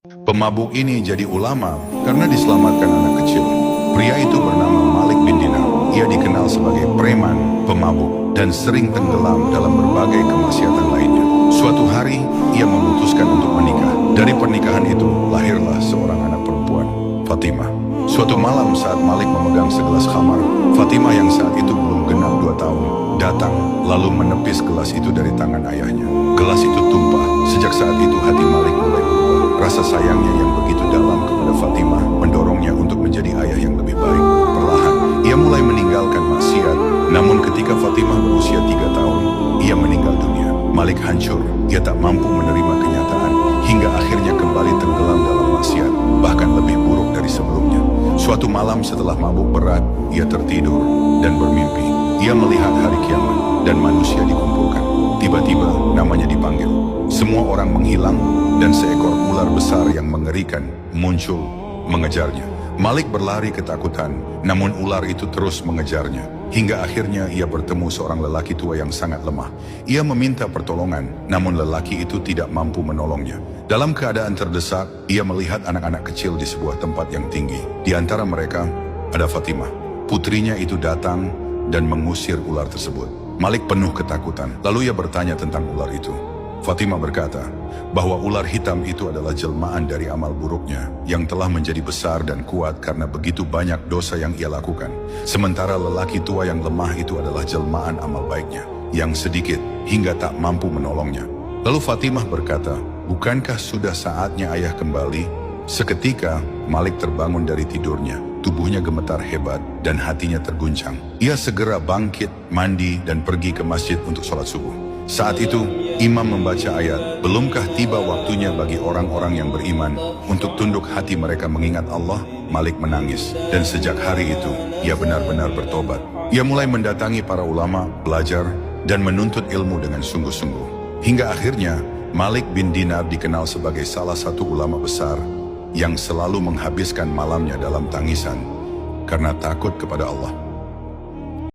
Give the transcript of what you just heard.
Pemabuk ini jadi ulama karena diselamatkan anak kecil. Pria itu bernama Malik bin Dinar. Ia dikenal sebagai preman, pemabuk, dan sering tenggelam dalam berbagai kemaksiatan lainnya. Suatu hari, ia memutuskan untuk menikah. Dari pernikahan itu, lahirlah seorang anak perempuan, Fatimah. Suatu malam saat Malik memegang segelas khamar, Fatimah yang saat itu belum genap 2 tahun, datang lalu menepis gelas itu dari tangan ayahnya. Gelas itu tumpah. Sejak saat itu hati Malik mulai berubah. Rasa sayangnya yang begitu dalam kepada Fatimah mendorongnya untuk menjadi ayah yang lebih baik. Perlahan, ia mulai meninggalkan maksiat. Namun ketika Fatimah berusia 3 tahun, ia meninggal dunia. Malik hancur. Ia tak mampu menerima kenyataan hingga akhirnya kembali tenggelam dalam maksiat, bahkan lebih buruk dari sebelumnya. Suatu malam setelah mabuk berat, ia tertidur dan bermimpi. Ia melihat hari kiamat dan manusia dikumpulkan. Tiba-tiba namanya dipanggil. Semua orang menghilang dan seekor ular besar yang mengerikan muncul mengejarnya. Malik berlari ketakutan, namun ular itu terus mengejarnya. Hingga akhirnya ia bertemu seorang lelaki tua yang sangat lemah. Ia meminta pertolongan, namun lelaki itu tidak mampu menolongnya. Dalam keadaan terdesak, ia melihat anak-anak kecil di sebuah tempat yang tinggi. Di antara mereka ada Fatimah. Putrinya itu datang dan mengusir ular tersebut. Malik penuh ketakutan, lalu ia bertanya tentang ular itu. Fatimah berkata bahwa ular hitam itu adalah jelmaan dari amal buruknya yang telah menjadi besar dan kuat karena begitu banyak dosa yang ia lakukan. Sementara lelaki tua yang lemah itu adalah jelmaan amal baiknya yang sedikit hingga tak mampu menolongnya. Lalu Fatimah berkata, bukankah sudah saatnya ayah kembali? Seketika Malik terbangun dari tidurnya. Tubuhnya gemetar hebat dan hatinya terguncang. Ia segera bangkit, mandi, dan pergi ke masjid untuk sholat subuh. Saat itu, imam membaca ayat, belumkah tiba waktunya bagi orang-orang yang beriman untuk tunduk hati mereka mengingat Allah? Malik menangis, dan sejak hari itu, ia benar-benar bertobat. Ia mulai mendatangi para ulama, belajar, dan menuntut ilmu dengan sungguh-sungguh. Hingga akhirnya, Malik bin Dinar dikenal sebagai salah satu ulama besar yang selalu menghabiskan malamnya dalam tangisan karena takut kepada Allah.